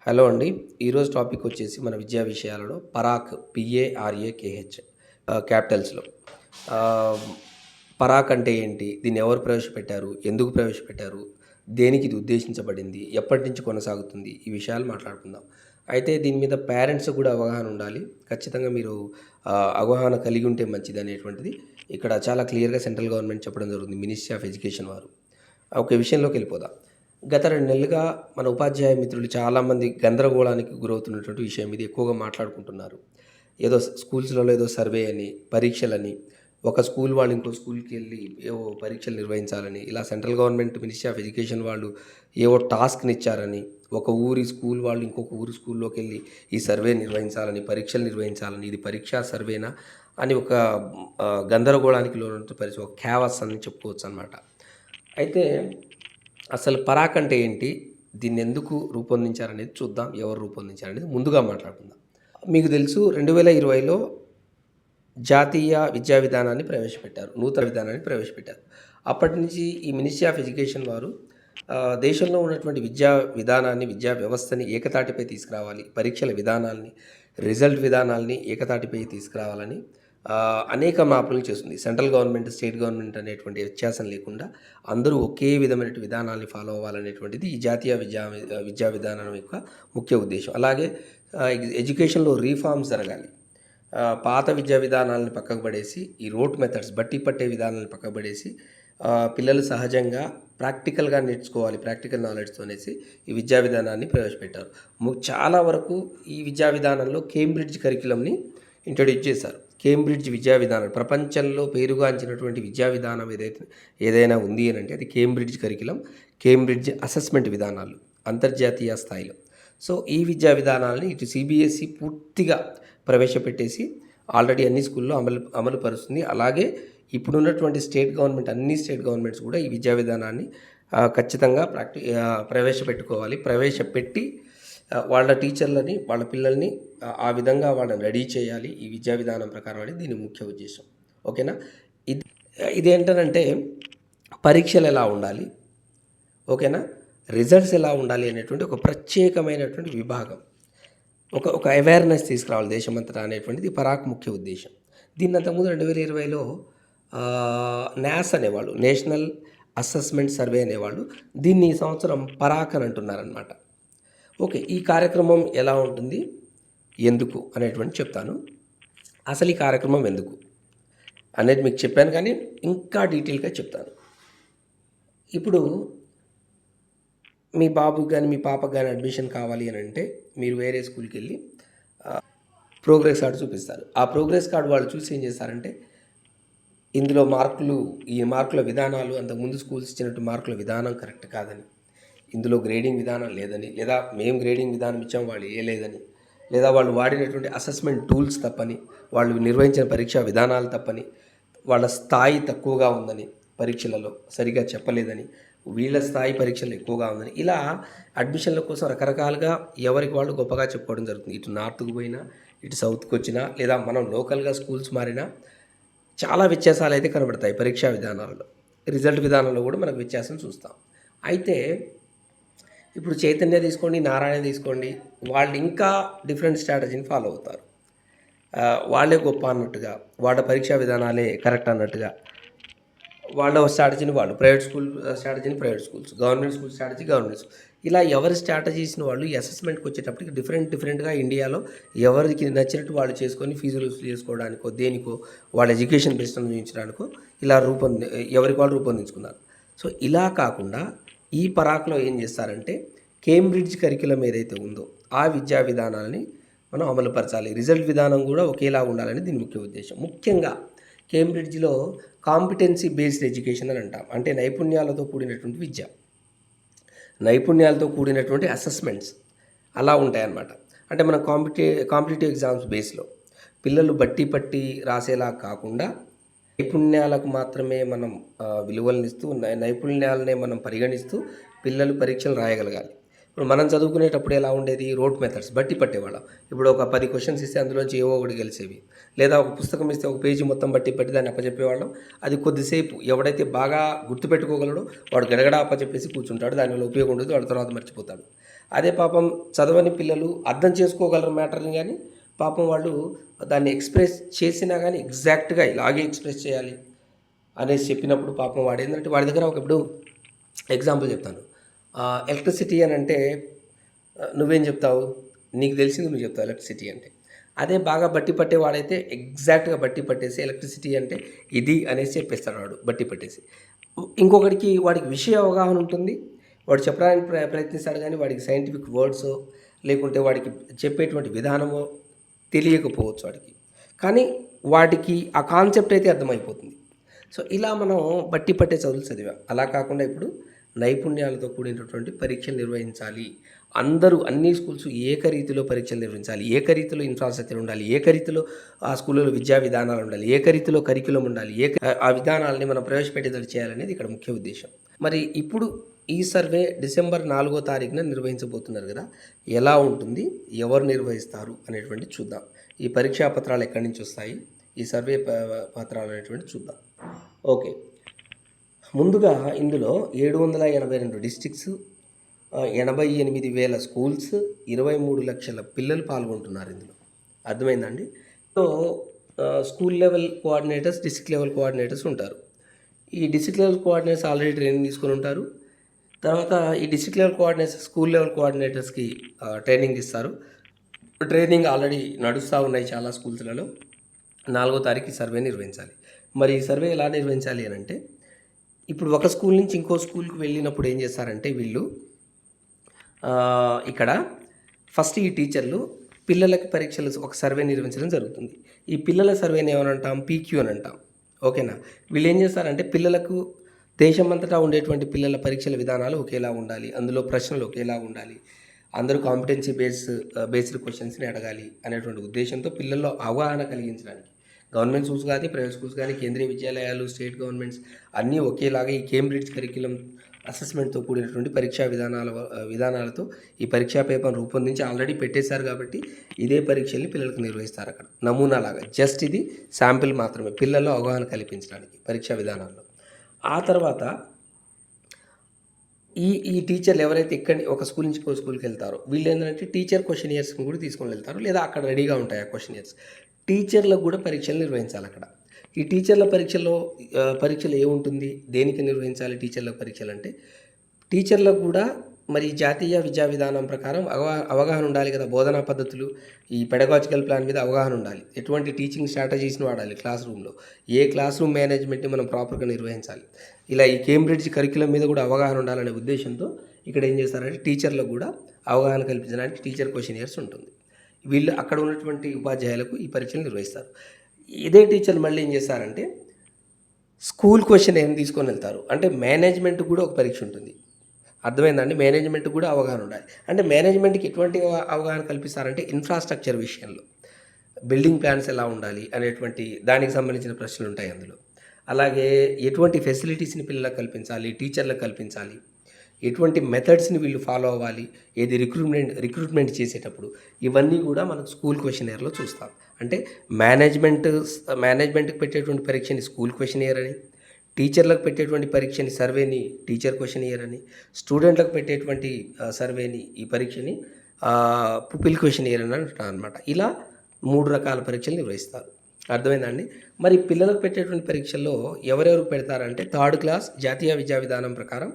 Hello అండి. ఈరోజు topic వచ్చేసి మన విద్యా విషయాలలో పరాక్ PARAKH క్యాపిటల్స్‌లో. ఆహ్, పరాక్ అంటే ఏంటి? దీన్ని ఎవరు ప్రవేశపెట్టారు? ఎందుకు ప్రవేశపెట్టారు? దేనికి ఇది ఉద్దేశించబడింది? ఎప్పటి నుంచి కొనసాగుతుంది? ఈ విషయాలు మాట్లాడుకుందాం. అయితే దీని మీద పేరెంట్స్ కూడా అవగాహన ఉండాలి. ఖచ్చితంగా మీరు అవగాహన కలిగి ఉంటే మంచిదనేటువంటిది ఇక్కడ చాలా క్లియర్‌గా సెంట్రల్ గవర్నమెంట్ చెప్పడం జరుగుతుంది. మినిస్ట్రీ ఆఫ్ ఎడ్యుకేషన్ వారు. ఒక విషయంలోకెళ్ళిపోదాం. గత 2 నెలలుగా మన ఉపాధ్యాయ మిత్రులు చాలామంది గందరగోళానికి గురవుతున్నటువంటి విషయం ఇది ఎక్కువగా మాట్లాడుకుంటున్నారు. ఏదో స్కూల్స్‌లలో ఏదో సర్వే అని, పరీక్షలని, ఒక స్కూల్ వాళ్ళు ఇంకో స్కూల్‌కెళ్ళి ఏవో పరీక్షలు నిర్వహించాలని, ఇలా central government ministry of education వాళ్ళు ఏవో టాస్క్‌నిచ్చారని, ఒక ఊరి స్కూల్ వాళ్ళు ఇంకొక ఊరి స్కూల్లోకెళ్ళి ఈ సర్వే నిర్వహించాలని, పరీక్షలు నిర్వహించాలని, ఇది పరీక్షా సర్వేనా అని ఒక గందరగోళానికి లోనవుతున్న పరిస్థితి, ఒక ఖేవాస్ అని చెప్పుకోవచ్చనమాట. అయితే అసలు పరాక్ అంటే ఏంటి? దీన్నెందుకు రూపొందించారనేది చూద్దాం. ఎవరు రూపొందించారనేది ముందుగా మాట్లాడుకుందాం. మీకు తెలుసు 2020లో జాతీయ విద్యా విధానాన్ని ప్రవేశపెట్టారు. నూతన విధానాన్ని ప్రవేశపెట్టారు. అప్పటి నుంచి ఈ మినిస్ట్రీ ఆఫ్ ఎడ్యుకేషన్ వారు దేశంలో ఉన్నటువంటి విద్యా విధానాన్ని, విద్యా వ్యవస్థని ఏకతాటిపై తీసుకురావాలి. పరీక్షల విధానాల్ని, రిజల్ట్ విధానాల్ని ఏకతాటిపై తీసుకురావాలని అనేక మార్పులు చేస్తుంది. సెంట్రల్ గవర్నమెంట్, స్టేట్ గవర్నమెంట్ అనేటువంటి వ్యత్యాసం లేకుండా అందరూ ఒకే విధమైన విధానాల్ని ఫాలో అవ్వాలనేటువంటిది ఈ జాతీయ విద్యా విధానం యొక్క ముఖ్య ఉద్దేశం. అలాగే ఎడ్యుకేషన్‌లో రీఫార్మ్స్ జరగాలి. పాత విద్యా విధానాలను పక్కకు పడేసి, ఈ రోట్ మెథడ్స్ బట్టి పట్టే విధానాలను పక్కకు పడేసి, పిల్లలు సహజంగా ప్రాక్టికల్‌గా నేర్చుకోవాలి. ప్రాక్టికల్ నాలెడ్జ్‌తో అనేసి ఈ విద్యా విధానాన్ని ప్రవేశపెట్టారు. చాలా వరకు ఈ విద్యా విధానంలో కేంబ్రిడ్జ్ కరిక్యులంని ఇంట్రొడ్యూస్ చేశారు. కేంబ్రిడ్జ్ విద్యా విధానం ప్రపంచంలో పేరుగాంచినటువంటి విద్యా విధానం ఏదైనా ఉంది అనంటే అది కేంబ్రిడ్జ్ కరిక్యులం, కేంబ్రిడ్జ్ అసెస్మెంట్ విధానాలు అంతర్జాతీయ స్థాయిలో. సో ఈ విద్యా విధానాలని ఇటు CBSE పూర్తిగా ప్రవేశపెట్టేసి ఆల్రెడీ అన్ని స్కూల్లో అమలు పరుస్తుంది. అలాగే ఇప్పుడున్నటువంటి అన్ని స్టేట్ గవర్నమెంట్స్ కూడా ఈ విద్యా విధానాన్ని ఖచ్చితంగా ప్రవేశపెట్టుకోవాలి. ప్రవేశపెట్టి వాళ్ళ టీచర్లని, వాళ్ళ పిల్లల్ని ఆ విధంగా వాళ్ళని రెడీ చేయాలి ఈ విద్యా విధానం ప్రకారం అనేది దీని ముఖ్య ఉద్దేశం. ఓకేనా? ఇదేంటనంటే పరీక్షలు ఎలా ఉండాలి, ఓకేనా, రిజల్ట్స్ ఎలా ఉండాలి అనేటువంటి ఒక ప్రత్యేకమైనటువంటి విభాగం, ఒక అవేర్నెస్ తీసుకురావాలి దేశమంతటా అనేటువంటిది పరాక్ ముఖ్య ఉద్దేశం. దీన్ని అంతకుముందు 2020లో NAS అనేవాళ్ళు, నేషనల్ అసెస్మెంట్ సర్వే అనేవాళ్ళు. దీన్ని ఈ సంవత్సరం పరాక్ అని అంటున్నారనమాట. ఓకే, ఈ కార్యక్రమం ఎలా ఉంటుంది, ఎందుకు అనేటువంటి చెప్తాను. అసలు ఈ కార్యక్రమం ఎందుకు అనేది మీకు చెప్పాను, కానీ ఇంకా డీటెయిల్గా చెప్తాను. ఇప్పుడు మీ బాబుకి కానీ మీ పాపకు కానీ అడ్మిషన్ కావాలి అని అంటే మీరు వేరే స్కూల్కి వెళ్ళి ప్రోగ్రెస్ కార్డు చూపిస్తారు. ఆ ప్రోగ్రెస్ కార్డు వాళ్ళు చూసి ఏం చేస్తారంటే ఇందులో ఈ మార్కుల విధానాలు అంతకుముందు స్కూల్స్ ఇచ్చినట్టు మార్కుల విధానం కరెక్ట్ కాదని, ఇందులో గ్రేడింగ్ విధానం లేదని, లేదా మేము గ్రేడింగ్ విధానం ఇచ్చాం వాళ్ళు లేదని, లేదా వాళ్ళు వాడినటువంటి అసెస్మెంట్ టూల్స్ తప్పని, వాళ్ళు నిర్వహించిన పరీక్షా విధానాలు తప్పని, వాళ్ళ స్థాయి తక్కువగా ఉందని, పరీక్షలలో సరిగా చెప్పలేదని, వీళ్ళ స్థాయి పరీక్షలు ఎక్కువగా ఉందని, ఇలా అడ్మిషన్ల కోసం రకరకాలుగా ఎవరికి వాళ్ళు గొప్పగా చెప్పుకోవడం జరుగుతుంది. ఇటు నార్త్కు పోయినా, ఇటు సౌత్కి వచ్చినా, లేదా మనం లోకల్గా స్కూల్స్ మారినా చాలా వ్యత్యాసాలు అయితే కనబడతాయి పరీక్షా విధానాలలో. రిజల్ట్ విధానంలో కూడా మనకు వ్యత్యాసం చూస్తాం. అయితే ఇప్పుడు చైతన్య తీసుకోండి, నారాయణ తీసుకోండి, వాళ్ళు ఇంకా డిఫరెంట్ స్ట్రాటజీని ఫాలో అవుతారు. వాళ్ళే గొప్ప అన్నట్టుగా, వాళ్ళ పరీక్షా విధానాలే కరెక్ట్ అన్నట్టుగా, వాళ్ళ స్ట్రాటజీని వాళ్ళు, ప్రైవేట్ స్కూల్ స్ట్రాటజీని private schools, government school strategy government school, ఇలా ఎవరి స్ట్రాటజీస్ని వాళ్ళు ఈ అసెస్మెంట్కి వచ్చేటప్పటికి డిఫరెంట్గా ఇండియాలో ఎవరికి నచ్చినట్టు వాళ్ళు చేసుకొని ఫీజులు వసూలు చేసుకోవడానికో, దేనికో, వాళ్ళ ఎడ్యుకేషన్ బేస్డ్ చూపించడానికో ఇలా ఎవరికి వాళ్ళు రూపొందించుకున్నారు. సో ఇలా కాకుండా ఈ పరాక్లో ఏం చేస్తారంటే కేంబ్రిడ్జ్ కరిక్యులం ఏదైతే ఉందో ఆ విద్యా విధానాలని మనం అమలుపరచాలి. రిజల్ట్ విధానం కూడా ఒకేలా ఉండాలని దీని ముఖ్య ఉద్దేశం. ముఖ్యంగా కేంబ్రిడ్జ్లో కాంపిటెన్సీ బేస్డ్ ఎడ్యుకేషన్ అని అంటాం. అంటే నైపుణ్యాలతో కూడినటువంటి విద్య, నైపుణ్యాలతో కూడినటువంటి అసెస్మెంట్స్ అలా ఉంటాయన్నమాట. అంటే మనం కాంపిటేటివ్ ఎగ్జామ్స్ బేస్లో పిల్లలు బట్టి పట్టి రాసేలా కాకుండా నైపుణ్యాలకు మాత్రమే మనం విలువలనిస్తూ, నైపుణ్యాలనే మనం పరిగణిస్తూ పిల్లలు పరీక్షలు రాయగలగాలి. ఇప్పుడు మనం చదువుకునేటప్పుడు ఎలా ఉండేది, రోట్ మెథడ్స్ బట్టి పట్టేవాళ్ళం. ఇప్పుడు ఒక 10 క్వశ్చన్స్ ఇస్తే అందులోంచి ఏవో ఒకటి గెలిచేవి, లేదా ఒక పుస్తకం ఇస్తే ఒక పేజీ మొత్తం బట్టి పట్టి దాన్ని అప్పచెప్పేవాళ్ళం. అది కొద్దిసేపు ఎవడైతే బాగా గుర్తుపెట్టుకోగలడో వాడు గడగడ అప్పచెప్పేసి కూర్చుంటాడు, దానివల్ల ఉపయోగం ఉండదు, వాడు తర్వాత మర్చిపోతాడు. అదే పాపం చదవని పిల్లలు అర్థం చేసుకోగలరు మ్యాటర్ని, కానీ పాపం వాళ్ళు దాన్ని ఎక్స్ప్రెస్ చేసినా కానీ ఎగ్జాక్ట్గా ఇలాగే ఎక్స్ప్రెస్ చేయాలి అనేసి చెప్పినప్పుడు పాపం వాడు ఏంటంటే వాడి దగ్గర ఇప్పుడు ఎగ్జాంపుల్ చెప్తాను. ఎలక్ట్రిసిటీ అని అంటే నువ్వేం చెప్తావు? నీకు తెలిసింది నువ్వు చెప్తావు ఎలక్ట్రిసిటీ అంటే. అదే బాగా బట్టి పట్టేవాడైతే ఎగ్జాక్ట్గా బట్టి పట్టేసి ఎలక్ట్రిసిటీ అంటే ఇది అనేసి చెప్పేస్తాడు వాడు బట్టి పట్టేసి. ఇంకొకడికి వాడికి విషయ అవగాహన ఉంటుంది, వాడు చెప్పడానికి ప్రయత్నిస్తాడు, కానీ వాడికి సైంటిఫిక్ వర్డ్స్ లేకుంటే వాడికి చెప్పేటువంటి విధానమో తెలియకపోవచ్చు వాడికి, కానీ వాటికి ఆ కాన్సెప్ట్ అయితే అర్థమైపోతుంది. సో ఇలా మనం బట్టి పట్టే చదువులు చదివాం. అలా కాకుండా ఇప్పుడు నైపుణ్యాలతో కూడినటువంటి పరీక్షలు నిర్వహించాలి. అందరూ అన్ని స్కూల్స్ ఏకరీతిలో పరీక్షలు నిర్వహించాలి, ఏకరీతిలో ఇన్ఫ్రాస్ట్రక్చర్ ఉండాలి, ఏకరీతిలో ఆ స్కూళ్ళలో విద్యా విధానాలు ఉండాలి, ఏకరీతిలో కరిక్యులం ఉండాలి, ఆ విధానాలని మనం ప్రవేశపెట్టేటట్టు చేయాలనేది ఇక్కడ ముఖ్య ఉద్దేశం. మరి ఇప్పుడు ఈ సర్వే డిసెంబర్ 4వ తారీఖున నిర్వహించబోతున్నారు కదా, ఎలా ఉంటుంది, ఎవరు నిర్వహిస్తారు అనేటువంటి చూద్దాం. ఈ పరీక్షా పత్రాలు ఎక్కడి నుంచి వస్తాయి, ఈ సర్వే పత్రాలు అనేటువంటి చూద్దాం. ఓకే, ముందుగా ఇందులో 782 డిస్ట్రిక్ట్స్, 88,000 స్కూల్స్, 23 లక్షల పిల్లలు పాల్గొంటున్నారు ఇందులో. అర్థమైందండి? So school level coordinators, district level coordinators ఉంటారు. ఈ district level coordinators already training తీసుకొని ఉంటారు. తర్వాత ఈ district level coordinators school level కోఆర్డినేటర్స్కి ట్రైనింగ్ ఇస్తారు. ట్రైనింగ్ ఆల్రెడీ నడుస్తూ ఉన్నాయి చాలా స్కూల్స్లలో. 4వ తారీఖు సర్వే నిర్వహించాలి. మరి ఈ సర్వే ఎలా నిర్వహించాలి అని అంటే, ఇప్పుడు ఒక స్కూల్ నుంచి ఇంకో స్కూల్కి వెళ్ళినప్పుడు ఏం చేస్తారంటే వీళ్ళు ఇక్కడ ఫస్ట్ ఈ టీచర్లు పిల్లలకి పరీక్షలు ఒక సర్వే నిర్వహించడం జరుగుతుంది. ఈ పిల్లల సర్వేని ఏమని అంటాం? పీక్యూ అని అంటాం. ఓకేనా? వీళ్ళు ఏం చేస్తారంటే పిల్లలకు దేశమంతటా ఉండేటువంటి పిల్లల పరీక్షల విధానాలు ఒకేలా ఉండాలి, అందులో ప్రశ్నలు ఒకేలా ఉండాలి, అందరూ కాంపిటెన్సీ బేస్డ్ క్వశ్చన్స్ని అడగాలి అనేటువంటి ఉద్దేశంతో పిల్లల్లో అవగాహన కలిగించడానికి గవర్నమెంట్ స్కూల్స్ కానీ ప్రైవేట్ స్కూల్స్ కానీ కేంద్రీయ విద్యాలయాలు స్టేట్ గవర్నమెంట్స్ అన్నీ ఒకేలాగా ఈ కేంబ్రిడ్జ్ కరిక్యులం అసెస్మెంట్తో కూడినటువంటి పరీక్షా విధానాలతో ఈ పరీక్షా పేపర్ రూపొందించి ఆల్రెడీ పెట్టేశారు. కాబట్టి ఇదే పరీక్షల్ని పిల్లలకు నిర్వహిస్తారు అక్కడ నమూనాలాగా. జస్ట్ ఇది శాంపిల్ మాత్రమే పిల్లల్లో అవగాహన కల్పించడానికి పరీక్షా విధానాల్లో. ఆ తర్వాత ఈ టీచర్లు ఎవరైతే ఒక స్కూల్ నుంచి ఇంకో స్కూల్కి వెళ్తారో వీళ్ళు ఏంటంటే టీచర్ క్వశ్చన్ ఇయర్స్ని కూడా తీసుకొని వెళ్తారు, లేదా అక్కడ రెడీగా ఉంటాయి ఆ క్వశ్చన్ ఇయర్స్. టీచర్లకు కూడా పరీక్షలు నిర్వహించాలి అక్కడ. ఈ టీచర్ల పరీక్షలు ఏముంటుంది, దేనికి నిర్వహించాలి టీచర్ల పరీక్షలు అంటే, టీచర్లకు కూడా మరి జాతీయ విద్యా విధానం ప్రకారం అవగాహన ఉండాలి కదా, బోధనా పద్ధతులు, ఈ పెడగాజికల్ ప్లాన్ మీద అవగాహన ఉండాలి, ఎటువంటి టీచింగ్ స్ట్రాటజీస్ని వాడాలి క్లాస్ రూమ్లో, ఏ క్లాస్ రూమ్ మేనేజ్మెంట్ని మనం ప్రాపర్గా నిర్వహించాలి, ఇలా ఈ కేంబ్రిడ్జ్ కరిక్యులం మీద కూడా అవగాహన ఉండాలనే ఉద్దేశంతో ఇక్కడ ఏం చేస్తారంటే టీచర్లకు కూడా అవగాహన కల్పించడానికి టీచర్ క్వశ్చన్ ఇయర్స్ ఉంటుంది. వీళ్ళు అక్కడ ఉన్నటువంటి ఉపాధ్యాయులకు ఈ పరీక్షలు నిర్వహిస్తారు. ఇదే టీచర్లు మళ్ళీ ఏం చేస్తారంటే స్కూల్ క్వశ్చన్ ఏం తీసుకొని వెళ్తారు అంటే మేనేజ్మెంట్ కూడా ఒక పరీక్ష ఉంటుంది. అర్థమైందండి? మేనేజ్మెంట్ కూడా అవగాహన ఉండాలి. అంటే మేనేజ్మెంట్కి ఎటువంటి అవగాహన కల్పిస్తారంటే ఇన్ఫ్రాస్ట్రక్చర్ విషయంలో బిల్డింగ్ ప్లాన్స్ ఎలా ఉండాలి అనేటువంటి దానికి సంబంధించిన ప్రశ్నలు ఉంటాయి అందులో. అలాగే ఎటువంటి ఫెసిలిటీస్ని పిల్లలకు కల్పించాలి, టీచర్లకు కల్పించాలి, ఎటువంటి మెథడ్స్ని వీళ్ళు ఫాలో అవ్వాలి, ఏది రిక్రూట్మెంట్ చేసేటప్పుడు, ఇవన్నీ కూడా మనకు స్కూల్ క్వశ్చన్ ఇయర్లో చూస్తాం. అంటే మేనేజ్మెంట్కి పెట్టేటువంటి పరీక్షని స్కూల్ క్వశ్చన్ ఇయర్ అని, టీచర్లకు పెట్టేటువంటి పరీక్షని సర్వేని టీచర్ క్వశ్చన్ ఇయర్ అని, స్టూడెంట్లకు పెట్టేటువంటి సర్వేని ఈ పరీక్షని పుపిల్ క్వశ్చన్ ఇయర్ అని అంటారు అనమాట. ఇలా 3 రకాల పరీక్షలు నిర్వహిస్తారు. అర్థమైందండి? మరి పిల్లలకు పెట్టేటువంటి పరీక్షల్లో ఎవరెవరికి పెడతారంటే 3rd క్లాస్ జాతీయ విద్యా విధానం ప్రకారం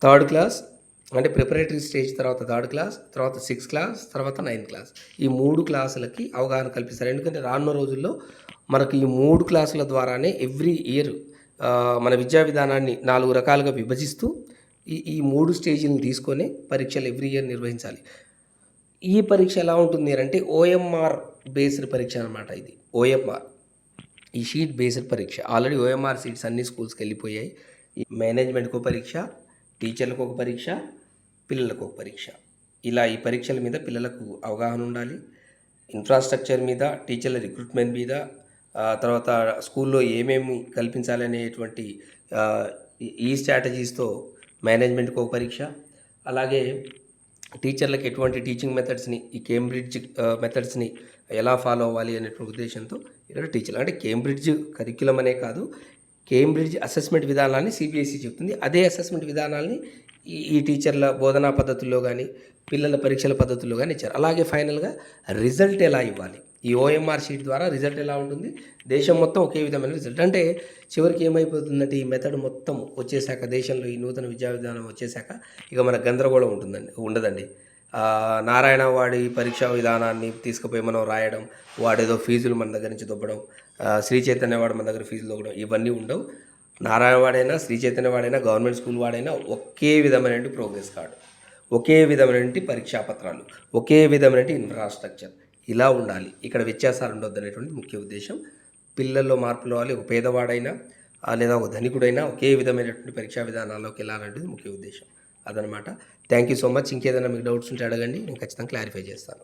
3rd క్లాస్ అంటే ప్రిపరేటరీ స్టేజ్, తర్వాత 3rd క్లాస్, తర్వాత 6th క్లాస్, తర్వాత 9th క్లాస్, ఈ 3 క్లాసులకి అవగాహన కల్పిస్తారు. ఎందుకంటే రానున్న రోజుల్లో మనకు ఈ 3 క్లాసుల ద్వారానే ఎవ్రీ ఇయర్ మన విద్యా విధానాన్ని 4 రకాలుగా విభజిస్తూ ఈ 3 స్టేజీలను తీసుకొని పరీక్షలు ఎవ్రీ ఇయర్ నిర్వహించాలి. ఈ పరీక్ష ఎలా ఉంటుంది అంటే ఓఎంఆర్ బేస్డ్ పరీక్ష అనమాట. ఇది ఓఎంఆర్, ఈ షీట్ బేస్డ్ పరీక్ష. ఆల్రెడీ ఓఎంఆర్ సీట్స్ అన్ని స్కూల్స్కి వెళ్ళిపోయాయి. మేనేజ్మెంట్కి ఒక పరీక్ష, టీచర్లకు ఒక పరీక్ష, పిల్లలకు ఒక పరీక్ష. ఇలా ఈ పరీక్షల మీద పిల్లలకు అవగాహన ఉండాలి. ఇన్ఫ్రాస్ట్రక్చర్ మీద, టీచర్ల రిక్రూట్మెంట్ మీద, తర్వాత స్కూల్లో ఏమేమి కల్పించాలనేటువంటి ఈ స్ట్రాటజీస్తో మేనేజ్మెంట్కి ఒక పరీక్ష, అలాగే టీచర్లకు ఎటువంటి టీచింగ్ మెథడ్స్ని, ఈ కేంబ్రిడ్జ్ మెథడ్స్ని ఎలా ఫాలో అవ్వాలి అనేటువంటి ఉద్దేశంతో ఇక్కడ టీచర్లు అంటే కేంబ్రిడ్జ్ కరిక్యులం అనే కాదు, కేంబ్రిడ్జ్ అసెస్మెంట్ విధానాన్ని సిబిఎస్ఈ చెప్తుంది. అదే అసెస్మెంట్ విధానాన్ని ఈ టీచర్ల బోధనా పద్ధతుల్లో కానీ పిల్లల పరీక్షల పద్ధతుల్లో కానీ ఇచ్చారు. అలాగే ఫైనల్గా రిజల్ట్ ఎలా ఇవ్వాలి, ఈ ఓఎంఆర్ షీట్ ద్వారా రిజల్ట్ ఎలా ఉంటుంది, దేశం మొత్తం ఒకే విధమైన రిజల్ట్. అంటే చివరికి ఏమైపోతుందంటే ఈ మెథడ్ మొత్తం వచ్చేసాక, దేశంలో ఈ నూతన విద్యా విధానం వచ్చేసాక ఇక మన గందరగోళం ఉండదండి. నారాయణ వాడి పరీక్షా విధానాన్ని తీసుకుపోయి మనం రాయడం, వాడేదో ఫీజులు మన దగ్గర నుంచి దొబ్బడం, శ్రీ చైతన్య వాడు మన దగ్గర ఫీజులు దొబ్బడం, ఇవన్నీ ఉండవు. నారాయణ వాడైనా, శ్రీ చైతన్య వాడైనా, గవర్నమెంట్ స్కూల్ వాడైనా ఒకే విధమైన ప్రోగ్రెస్ కార్డు, ఒకే విధమైన పరీక్షా పత్రాలు, ఒకే విధమైన ఇన్ఫ్రాస్ట్రక్చర్, ఇలా ఉండాలి. ఇక్కడ వ్యత్యాసాలు ఉండొద్దు అనేటువంటి ముఖ్య ఉద్దేశం. పిల్లల్లో మార్పులు రావాలి. ఒక పేదవాడైనా లేదా ఒక ధనికుడైనా ఒకే విధమైనటువంటి పరీక్షా విధానాల్లోకి వెళ్ళాలనేది ముఖ్య ఉద్దేశం. అదనమాట. Thank you so much. ఇంకేదైనా మీకు డౌట్స్ ఉంటే అడగండి, నేను ఖచ్చితంగా క్లారిఫై చేస్తాను.